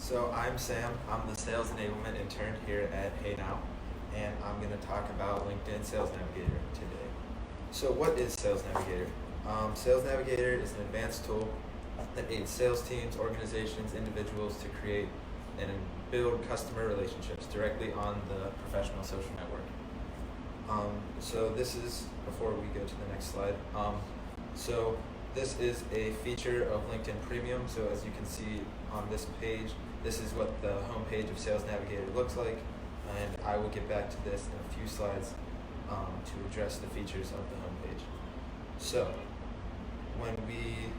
So I'm Sam. I'm the Sales Enablement Intern here at Hey Now, and I'm going to talk about LinkedIn Sales Navigator today. So what is Sales Navigator? Sales Navigator is an advanced tool that aids sales teams, organizations, individuals to create and build customer relationships directly on the professional social network. So this is, before we go to the next slide, so this is a feature of LinkedIn Premium. So as you can see on this page, this is what the homepage of Sales Navigator looks like, and I will get back to this in a few slides to address the features of the homepage. So when we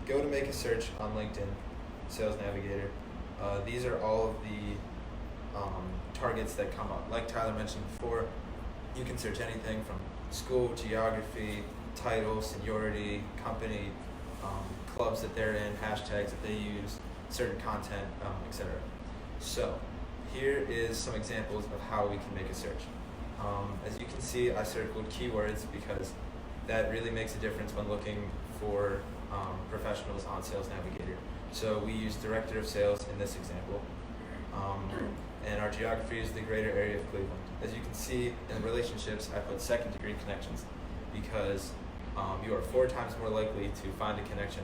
go to make a search on LinkedIn Sales Navigator, these are all of the targets that come up. Like Tyler mentioned before, you can search anything from school, geography, title, seniority, company, clubs that they're in, hashtags that they use, certain content, etc. So here is some examples of how we can make a search. As you can see, I circled keywords because that really makes a difference when looking for professionals on Sales Navigator. So we use Director of Sales in this example. And our geography is the greater area of Cleveland. As you can see in relationships, I put second degree connections because you are 4 times more likely to find a connection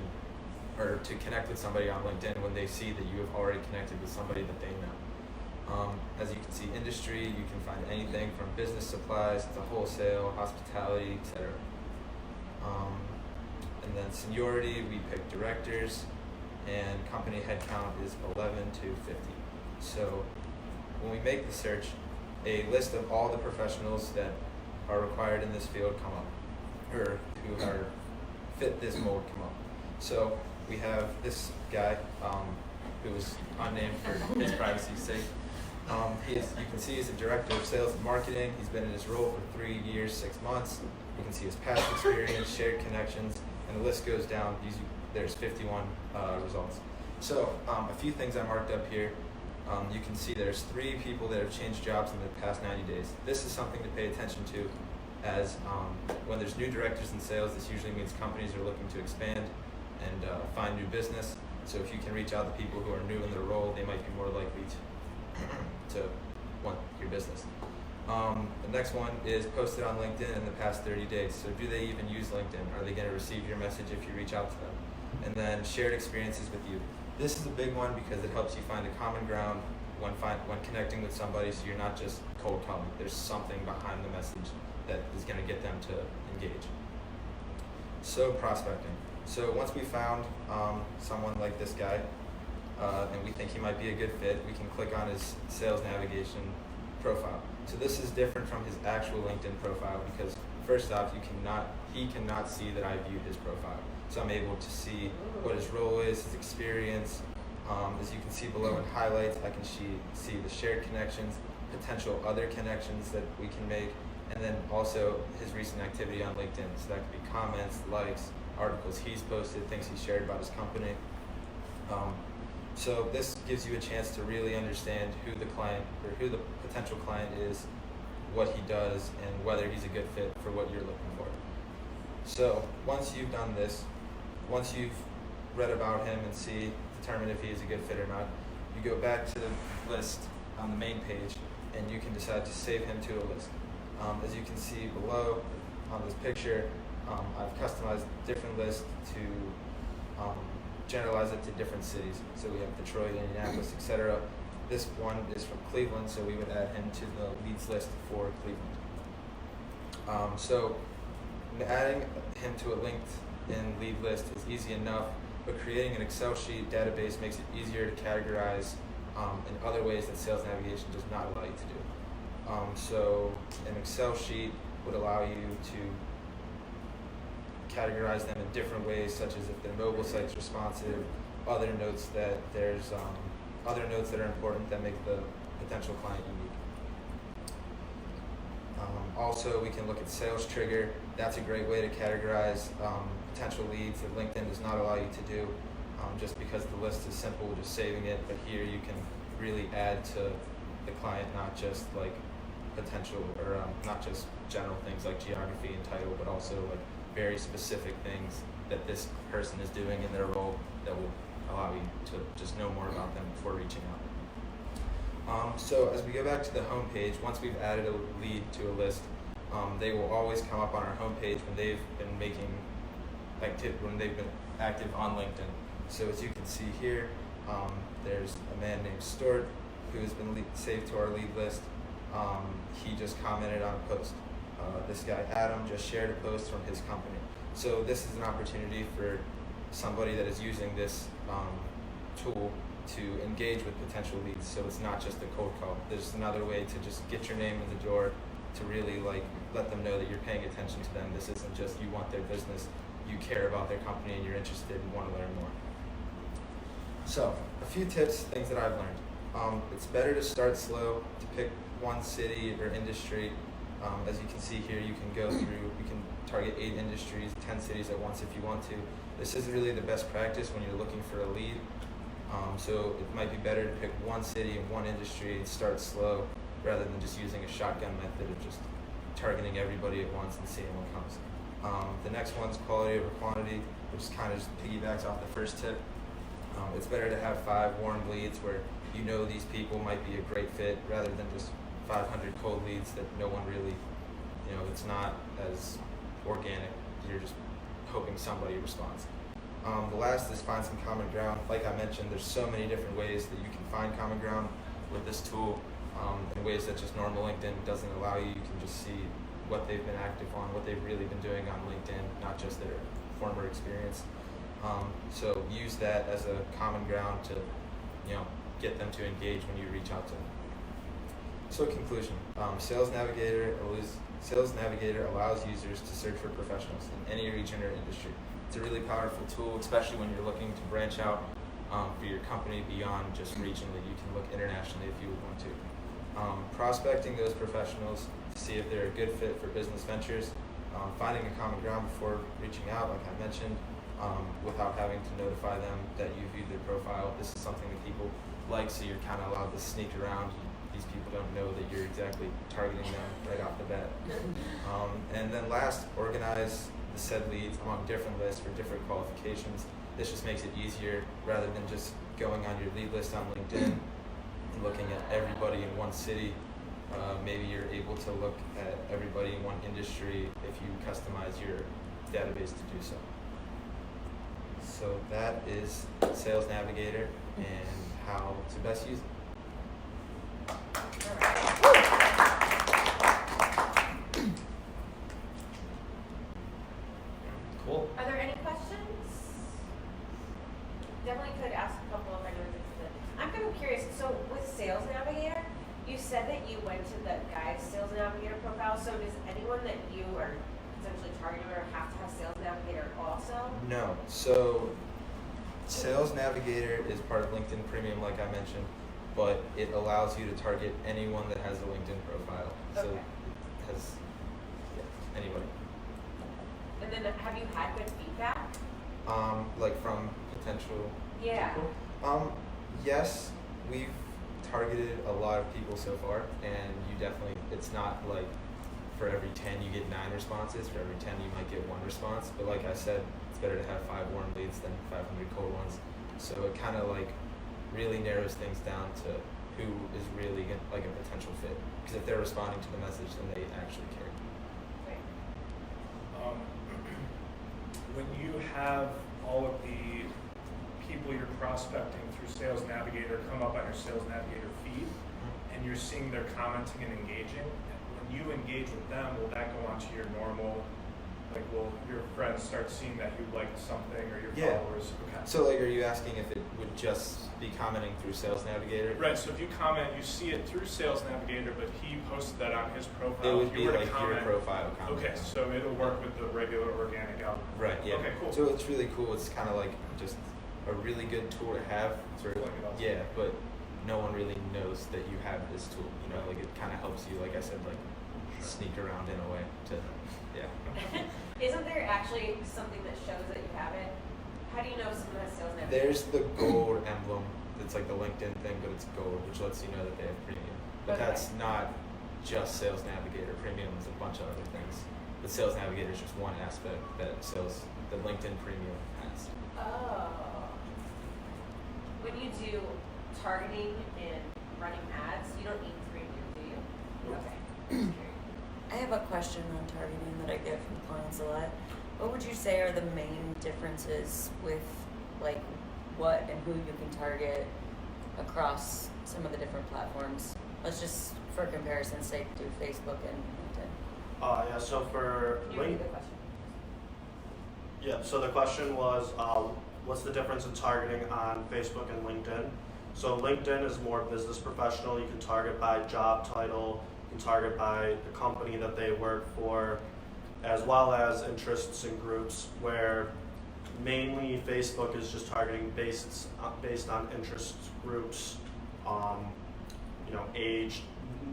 or to connect with somebody on LinkedIn when they see that you have already connected with somebody that they know. As you can see, industry, you can find anything from business supplies to wholesale, hospitality, etc. And then seniority, we pick directors, and company headcount is 11 to 50. So when we make the search, a list of all the professionals that are required in this field come up, or who are fit this mold come up. So we have this guy who is unnamed for his privacy's sake. You can see he's a director of sales and marketing. He's been in his role for 3 years, 6 months. You can see his past experience, shared connections, and the list goes down. There's 51 results. So a few things I marked up here. You can see there's 3 people that have changed jobs in the past 90 days. This is something to pay attention to, as when there's new directors in sales, this usually means companies are looking to expand and find new business. So if you can reach out to people who are new in their role, they might be more likely to want your business. The next one is posted on LinkedIn in the past 30 days. So do they even use LinkedIn? Are they going to receive your message if you reach out to them? And then shared experiences with you. This is a big one because it helps you find a common ground when connecting with somebody, so you're not just cold calling. There's something behind the message that is going to get them to engage. So prospecting. So once we found someone like this guy, and we think he might be a good fit, we can click on his sales navigation profile. So this is different from his actual LinkedIn profile because first off, he cannot see that I viewed his profile. So I'm able to see what his role is, his experience. As you can see below in highlights, I can see the shared connections, potential other connections that we can make, and then also his recent activity on LinkedIn. So that could be comments, likes, articles he's posted, things he shared about his company. So this gives you a chance to really understand who the client or who the potential client is, what he does, and whether he's a good fit for what you're looking for. So once you've done this, once you've read about him and determine if he is a good fit or not, you go back to the list on the main page and you can decide to save him to a list. As you can see below on this picture, I've customized different lists to generalize it to different cities. So we have Detroit, Indianapolis, etc. This one is from Cleveland, so we would add him to the leads list for Cleveland. So adding him to a LinkedIn lead list is easy enough, but creating an Excel sheet database makes it easier to categorize in other ways that Sales Navigation does not allow you to do. So an Excel sheet would allow you to categorize them in different ways, such as if their mobile site's responsive, other notes that are important that make the potential client unique. Also, we can look at sales trigger. That's a great way to categorize potential leads that LinkedIn does not allow you to do, just because the list is simple, just saving it. But here you can really add to the client, not just like potential or not just general things like geography and title, but also like very specific things that this person is doing in their role that would allow you to just know more about them before reaching out. So as we go back to the home page, once we've added a lead to a list, they will always come up on our home page when they've been active on LinkedIn. So as you can see here, there's a man named Stuart who has been saved to our lead list. He just commented on a post. This guy Adam just shared a post from his company. So this is an opportunity for somebody that is using this tool to engage with potential leads. So it's not just a cold call. There's another way to just get your name in the door, to really let them know that you're paying attention to them. This isn't just you want their business, you care about their company and you're interested and want to learn more. So a few tips, things that I've learned. It's better to start slow, to pick one city or industry. As you can see here, you can target 8 industries, 10 cities at once if you want to. This is really the best practice when you're looking for a lead. So it might be better to pick one city and one industry and start slow rather than just using a shotgun method of just targeting everybody at once and seeing what comes. The next one's quality over quantity, which kind of just piggybacks off the first tip. It's better to have 5 warm leads where you know these people might be a great fit rather than just 500 cold leads that no one really, it's not as organic. You're just hoping somebody responds. The last is find some common ground. Like I mentioned, there's so many different ways that you can find common ground with this tool, in ways that just normal LinkedIn doesn't allow you. You can just see what they've been active on, what they've really been doing on LinkedIn, not just their former experience. So use that as a common ground to, get them to engage when you reach out to them. So conclusion, Sales Navigator allows users to search for professionals in any region or industry. It's a really powerful tool, especially when you're looking to branch out for your company beyond just regionally. You can look internationally if you would want to. Prospecting those professionals to see if they're a good fit for business ventures. Finding a common ground before reaching out, like I mentioned, without having to notify them that you viewed their profile. This is something that people like, so you're kind of allowed to sneak around. These people don't know that you're exactly targeting them right off the bat. And then last, organize the said leads among different lists for different qualifications. This just makes it easier rather than just going on your lead list on LinkedIn and looking at everybody in one city. Maybe you're able to look at everybody in one industry if you customize your database to do so. So that is Sales Navigator and how to best use it. Cool. Are there any questions? Definitely could ask a couple if anyone's interested. I'm kind of curious. So with Sales Navigator, you said that you went to the guy's Sales Navigator profile. So does anyone that you are potentially targeting or have to have Sales Navigator also? No. So Sales Navigator is part of LinkedIn Premium, like I mentioned, but it allows you to target anyone that has a LinkedIn profile. So Okay. it has anybody. And then have you had good feedback? Like from potential Yeah. people? Yes, we've targeted a lot of people so far, and you definitely, it's not like for every 10 you get 9 responses, for every 10 you might get 1 response, but like I said, it's better to have 5 warm leads than 500 cold ones. So it kind of really narrows things down to who is really like a potential fit. Because if they're responding to the message, then they actually care. Great. When you have all of the people you're prospecting through Sales Navigator come up on your Sales Navigator feed, and you're seeing their commenting and engaging, when you engage with them, will that go onto your normal, will your friends start seeing that you liked something, or your followers? Okay. So are you asking if it would just be commenting through Sales Navigator? Right, so if you comment, you see it through Sales Navigator, but he posted that on his profile. It would if be you were to like comment, your profile comment. Okay, so it'll work with the regular organic algorithm. Right, yeah. Okay, cool. So it's really cool. It's kind of like just a really good tool to have. Yeah, but no one really knows that you have this tool. It kind of helps you, like I said, sneak around in a way to, yeah. Isn't there actually something that shows that you have it? How do you know if someone has Sales Navigator? There's the gold emblem. It's like the LinkedIn thing, but it's gold, which lets you know that they have premium. But Okay. that's not just Sales Navigator. Premium is a bunch of other things. But Sales Navigator is just one aspect that LinkedIn Premium has. Oh. do targeting and running ads, you don't need 3 years, do you? Nope. Okay. Just curious. I have a question on targeting that I get from clients a lot. What would you say are the main differences with like what and who you can target across some of the different platforms? Let's just, for comparison's sake, do Facebook and LinkedIn. Yeah, so for Can you repeat the question? Yeah, so the question was, what's the difference in targeting on Facebook and LinkedIn? So LinkedIn is more business professional. You can target by job title, you can target by the company that they work for, as well as interests and groups, where mainly Facebook is just targeting based on interest groups, age,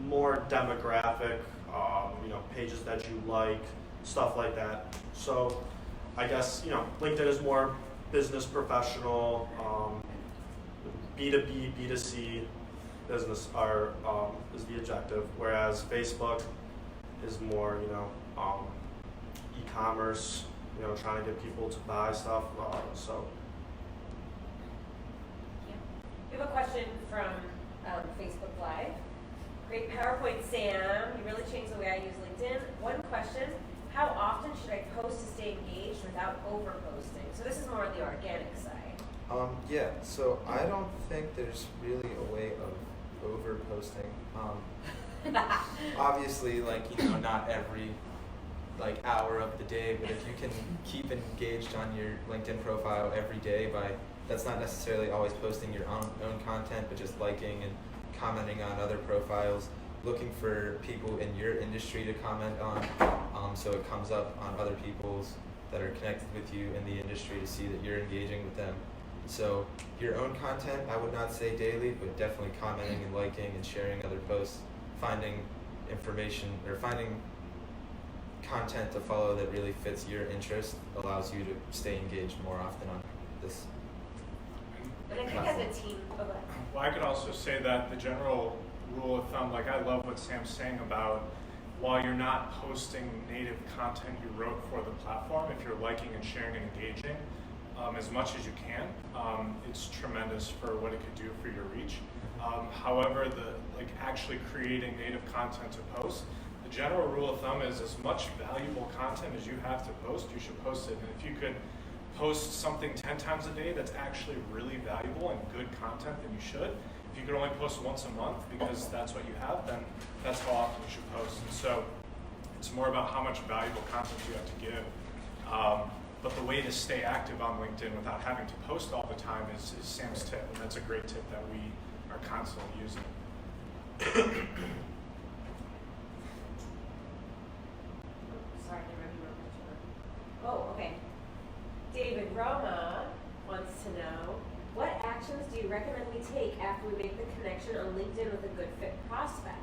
more demographic, pages that you like, stuff like that. So I guess, LinkedIn is more business professional, B2B, B2C business is the objective, whereas Facebook is more, e-commerce, trying to get people to buy stuff. We have a question from Facebook Live. Great PowerPoint, Sam. You really changed the way I use LinkedIn. One question, how often should I post to stay engaged without over-posting? So this is more on the organic side. Yeah, so I don't think there's really a way of over-posting. Obviously, not every hour of the day, but if you can keep engaged on your LinkedIn profile every day that's not necessarily always posting your own content, but just liking and commenting on other profiles, looking for people in your industry to comment on, so it comes up on other people's that are connected with you in the industry to see that you're engaging with them. So your own content, I would not say daily, but definitely commenting and liking and sharing other posts, finding information or finding content to follow that really fits your interest allows you to stay engaged more often on this. But I think as a team, Well, I could also say that the general rule of thumb, I love what Sam's saying about while you're not posting native content you wrote for the platform, if you're liking and sharing and engaging as much as you can, it's tremendous for what it could do for your reach. However, actually creating native content to post, the general rule of thumb is as much valuable content as you have to post, you should post it. And if you could post something 10 times a day that's actually really valuable and good content, then you should. If you could only post once a month because that's what you have, then that's how often you should post. And so it's more about how much valuable content you have to give. But the way to stay active on LinkedIn without having to post all the time is Sam's tip, and that's a great tip that we are constantly using. sorry, I remember. Oh, okay. David Roma wants to know, what actions do you recommend we take after we make the connection on LinkedIn with a good fit prospect?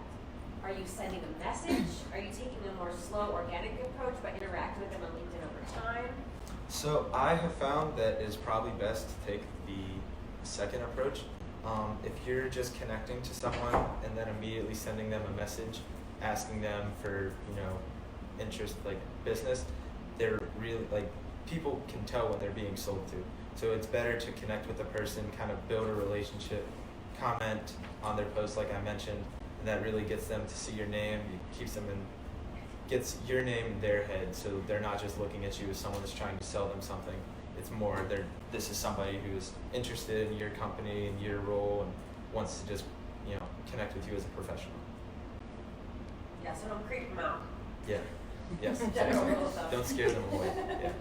Are you sending a message? Are you taking a more slow, organic approach by interacting with them on LinkedIn over time? So I have found that it's probably best to take the second approach. If you're just connecting to someone and then immediately sending them a message, asking them for, interest, business, they're really, people can tell when they're being sold to. So it's better to connect with the person, kind of build a relationship, comment on their post like I mentioned, and that really gets them to see your name, gets your name in their head, so they're not just looking at you as someone that's trying to sell them something. It's more this is somebody who is interested in your company and your role and wants to just connect with you as a professional. Yeah, so don't creep them out. Yeah. Yes. General rule of thumb. Don't scare them away. Yeah.